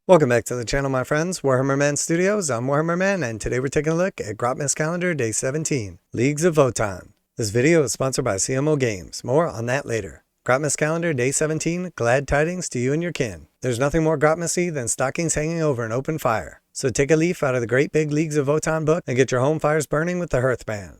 Welcome back to the channel, my friends. Warhammer Man Studios, I'm Warhammer Man, and today we're taking a look at Grotmas calendar day 17, Leagues of VOTANN. This video is sponsored by CMO Games. More on that later. Grotmas calendar day 17, glad tidings to you and your kin. There's nothing more Grotmassy than stockings hanging over an open fire. So take a leaf out of the great big Leagues of VOTANN book and get your home fires burning with the HEARTHBAND.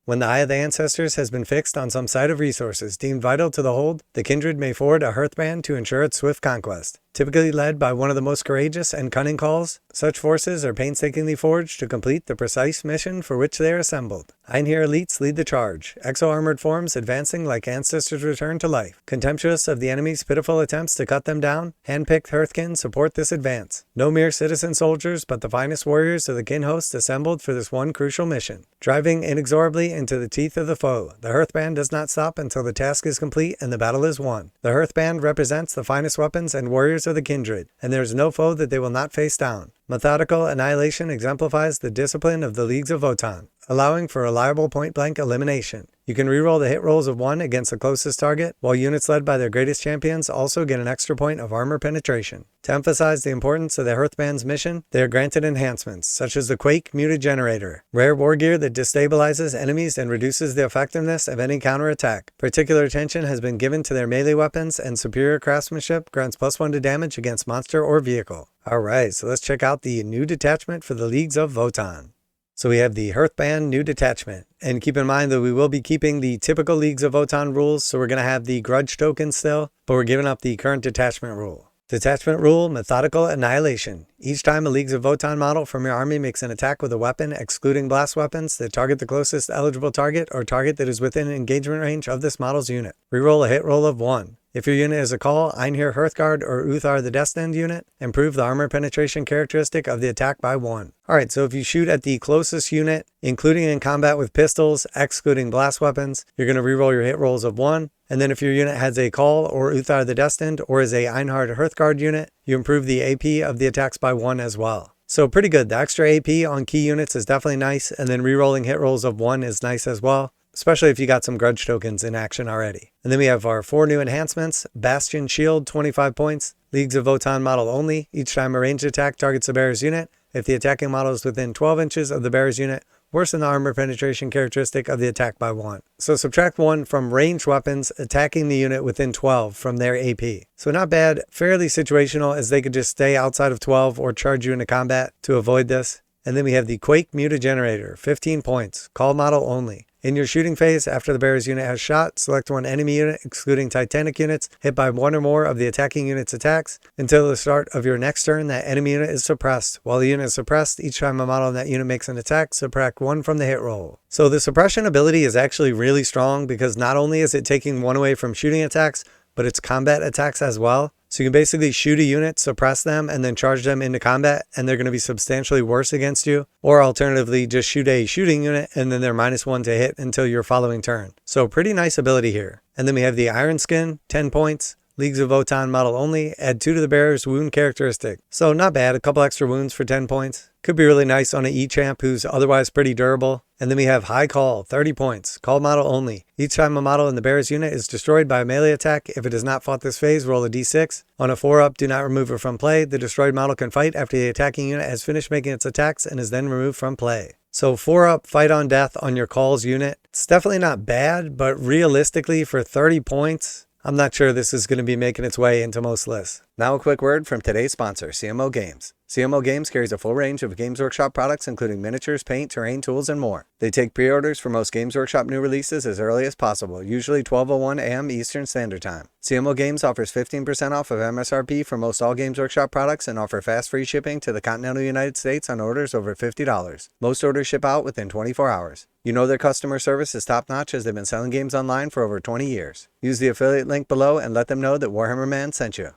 When the Eye of the Ancestors has been fixed on some site of resources deemed vital to the hold, the kindred may forward a HEARTHBAND to ensure its swift conquest. Typically led by one of the most courageous and cunning calls, such forces are painstakingly forged to complete the precise mission for which they are assembled. Einherjar elites lead the charge, exo-armored forms advancing like ancestors return to life. Contemptuous of the enemy's pitiful attempts to cut them down, hand-picked hearthkin support this advance. No mere citizen soldiers, but the finest warriors of the kin host assembled for this one crucial mission. Driving inexorably into the teeth of the foe, the HEARTHBAND does not stop until the task is complete and the battle is won. The HEARTHBAND represents the finest weapons and warriors of the kindred, and there is no foe that they will not face down. Methodical annihilation exemplifies the discipline of the Leagues of VOTANN, allowing for reliable point-blank elimination. You can reroll the hit rolls of 1 against the closest target, while units led by their greatest champions also get an extra point of armor penetration. To emphasize the importance of the HEARTHBAND's mission, they are granted enhancements, such as the Quake Muted Generator, rare war gear that destabilizes enemies and reduces the effectiveness of any counterattack. Particular attention has been given to their melee weapons, and superior craftsmanship grants +1 to damage against monster or vehicle. Alright, so let's check out the new detachment for the Leagues of VOTANN. So we have the HEARTHBAND new detachment, and keep in mind that we will be keeping the typical Leagues of VOTANN rules, so we're going to have the grudge token still, but we're giving up the current detachment rule. Detachment rule, methodical annihilation. Each time a Leagues of VOTANN model from your army makes an attack with a weapon, excluding blast weapons, that target the closest eligible target or target that is within engagement range of this model's unit. Reroll a hit roll of 1. If your unit is a Call, Einherjar Hearthguard, or Uthar the Destined unit, improve the armor penetration characteristic of the attack by 1. Alright, so if you shoot at the closest unit, including in combat with pistols, excluding blast weapons, you're going to reroll your hit rolls of 1. And then if your unit has a Call, or Uthar the Destined, or is a Einherjar Hearthguard unit, you improve the AP of the attacks by 1 as well. So pretty good. The extra AP on key units is definitely nice, and then rerolling hit rolls of 1 is nice as well, especially if you got some grudge tokens in action already. And then we have our 4 new enhancements. Bastion Shield, 25 points. Leagues of VOTANN model only. Each time a ranged attack targets a bearer's unit, if the attacking model is within 12 inches of the bearer's unit, worsen the armor penetration characteristic of the attack by 1. So subtract 1 from ranged weapons attacking the unit within 12 from their AP. So not bad, fairly situational, as they could just stay outside of 12 or charge you into combat to avoid this. And then we have the Quake Muted Generator, 15 points, call model only. In your shooting phase, after the bearer's unit has shot, select one enemy unit, excluding Titanic units, hit by 1 or more of the attacking unit's attacks. Until the start of your next turn, that enemy unit is suppressed. While the unit is suppressed, each time a model in that unit makes an attack, subtract 1 from the hit roll. So the suppression ability is actually really strong, because not only is it taking 1 away from shooting attacks, but it's combat attacks as well. So you can basically shoot a unit, suppress them, and then charge them into combat, and they're going to be substantially worse against you. Or alternatively, just shoot a shooting unit, and then they're -1 to hit until your following turn. So pretty nice ability here. And then we have the Iron Skin, 10 points. Leagues of VOTANN model only, add 2 to the bearer's wound characteristic. So not bad, a couple extra wounds for 10 points. Could be really nice on an E-champ who's otherwise pretty durable. And then we have High Call, 30 points, call model only. Each time a model in the bearer's unit is destroyed by a melee attack, if it has not fought this phase, roll a d6. On a 4-up, do not remove it from play. The destroyed model can fight after the attacking unit has finished making its attacks and is then removed from play. So 4-up, fight on death on your Call's unit. It's definitely not bad, but realistically for 30 points, I'm not sure this is going to be making its way into most lists. Now a quick word from today's sponsor, CMO Games. CMO Games carries a full range of Games Workshop products, including miniatures, paint, terrain, tools, and more. They take pre-orders for most Games Workshop new releases as early as possible, usually 12:01 a.m. Eastern Standard Time. CMO Games offers 15% off of MSRP for most all Games Workshop products and offer fast free shipping to the continental United States on orders over $50. Most orders ship out within 24 hours. You know their customer service is top-notch, as they've been selling games online for over 20 years. Use the affiliate link below and let them know that Warhammer Man sent you.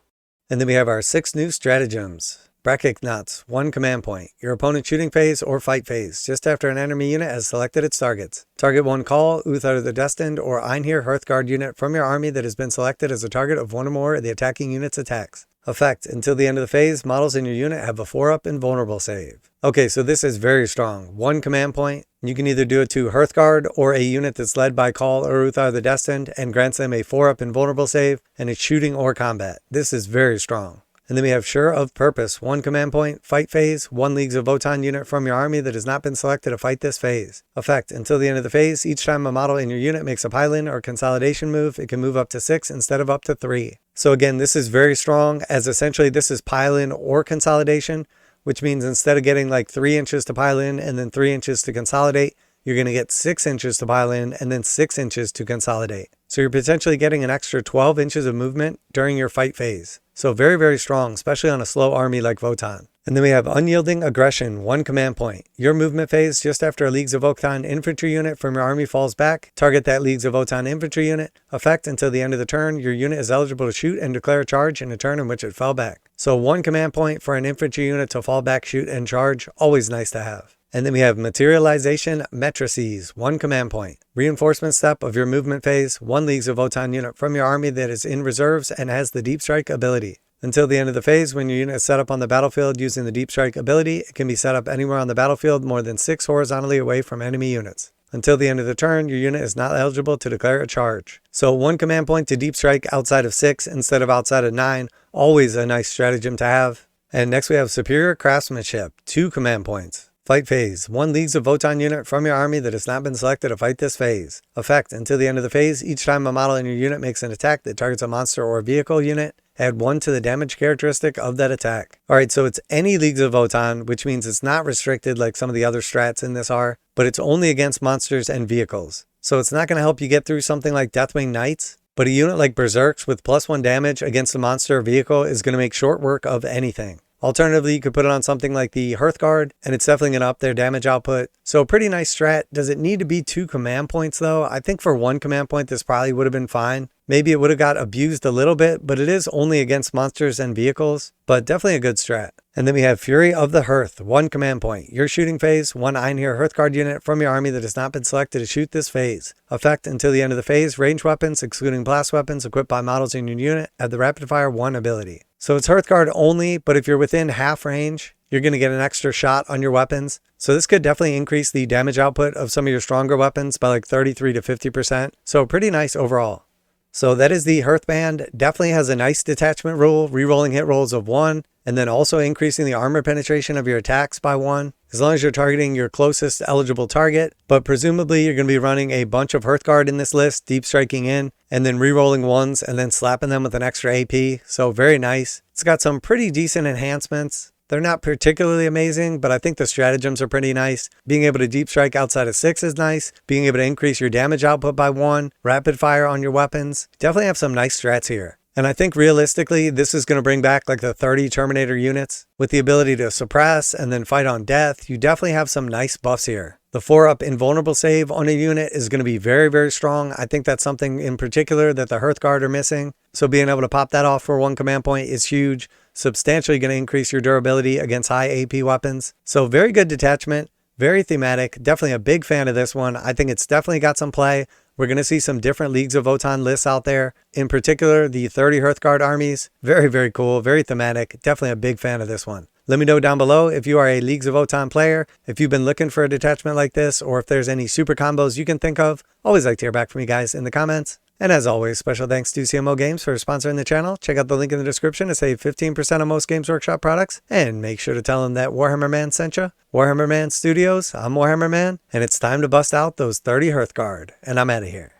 And then we have our 6 new stratagems. Bracket knots, 1 command point. Your opponent's shooting phase or fight phase, just after an enemy unit has selected its targets. Target 1 Call, Uthar the Destined, or Einherjar Hearthguard unit from your army that has been selected as a target of 1 or more of the attacking unit's attacks. Effect: until the end of the phase, models in your unit have a 4-up invulnerable save. Okay, so this is very strong. 1 command point. You can either do it to Hearthguard or a unit that's led by Call or Uthar the Destined and grants them a 4-up invulnerable save, and it's shooting or combat. This is very strong. And then we have Sure of Purpose, 1 command point, fight phase, 1 Leagues of Votann unit from your army that has not been selected to fight this phase. Effect, until the end of the phase, each time a model in your unit makes a pile-in or consolidation move, it can move up to 6 instead of up to 3. So again, this is very strong, as essentially this is pile-in or consolidation, which means instead of getting like 3 inches to pile in and then 3 inches to consolidate, you're going to get 6 inches to pile in and then 6 inches to consolidate. So you're potentially getting an extra 12 inches of movement during your fight phase. So very, very strong, especially on a slow army like Votann. And then we have Unyielding Aggression, 1 command point. Your movement phase, just after a Leagues of Votann infantry unit from your army falls back, target that Leagues of Votann infantry unit. Effect, until the end of the turn, your unit is eligible to shoot and declare a charge in a turn in which it fell back. So 1 command point for an infantry unit to fall back, shoot, and charge, always nice to have. And then we have Materialization Matrices, 1 command point. Reinforcement step of your movement phase, 1 Leagues of Votann unit from your army that is in reserves and has the Deep Strike ability. Until the end of the phase, when your unit is set up on the battlefield using the Deep Strike ability, it can be set up anywhere on the battlefield more than 6 horizontally away from enemy units. Until the end of the turn, your unit is not eligible to declare a charge. So 1 command point to Deep Strike outside of 6 instead of outside of 9, always a nice stratagem to have. And next we have Superior Craftsmanship, 2 command points. Fight phase, 1 Leagues of Votann unit from your army that has not been selected to fight this phase. Effect, until the end of the phase, each time a model in your unit makes an attack that targets a monster or a vehicle unit, add 1 to the damage characteristic of that attack. Alright, so it's any Leagues of Votann, which means it's not restricted like some of the other strats in this are, but it's only against monsters and vehicles. So it's not going to help you get through something like Deathwing Knights, but a unit like Berserks with +1 damage against a monster or vehicle is going to make short work of anything. Alternatively, you could put it on something like the Hearthguard, and it's definitely going to up their damage output. So pretty nice strat. Does it need to be 2 command points though? I think for 1 command point, this probably would have been fine. Maybe it would have got abused a little bit, but it is only against monsters and vehicles, but definitely a good strat. And then we have Fury of the Hearth, 1 command point. Your shooting phase, 1 Einherjar Hearthguard unit from your army that has not been selected to shoot this phase. Effect, until the end of the phase, ranged weapons, excluding blast weapons equipped by models in your unit, have the rapid fire 1 ability. So it's Hearthguard only, but if you're within half range, you're going to get an extra shot on your weapons. So this could definitely increase the damage output of some of your stronger weapons by like 33 to 50%. So pretty nice overall. So that is the Hearthband. Definitely has a nice detachment rule, rerolling hit rolls of 1, and then also increasing the armor penetration of your attacks by 1, as long as you're targeting your closest eligible target. But presumably you're going to be running a bunch of Hearthguard in this list, deep striking in, and then rerolling 1s and then slapping them with an extra AP. So very nice. It's got some pretty decent enhancements. They're not particularly amazing, but I think the stratagems are pretty nice. Being able to deep strike outside of 6 is nice. Being able to increase your damage output by 1, rapid fire on your weapons. Definitely have some nice strats here. And I think realistically, this is going to bring back like the 30 Terminator units. With the ability to suppress and then fight on death, you definitely have some nice buffs here. The 4-up invulnerable save on a unit is going to be very, very strong. I think that's something in particular that the Hearthguard are missing. So being able to pop that off for 1 command point is huge. Substantially going to increase your durability against high AP weapons. So very good detachment, very thematic. Definitely a big fan of this one. I think it's definitely got some play. We're going to see some different Leagues of Votann lists out there. In particular, the 30 Hearthguard armies. Very, very cool. Very thematic. Definitely a big fan of this one. Let me know down below if you are a Leagues of Votann player, if you've been looking for a detachment like this, or if there's any super combos you can think of. Always like to hear back from you guys in the comments. And as always, special thanks to CMO Games for sponsoring the channel. Check out the link in the description to save 15% on most Games Workshop products. And make sure to tell them that Warhammer Man sent you. Warhammer Man Studios, I'm Warhammer Man, and it's time to bust out those 30 Hearthguard. And I'm out of here.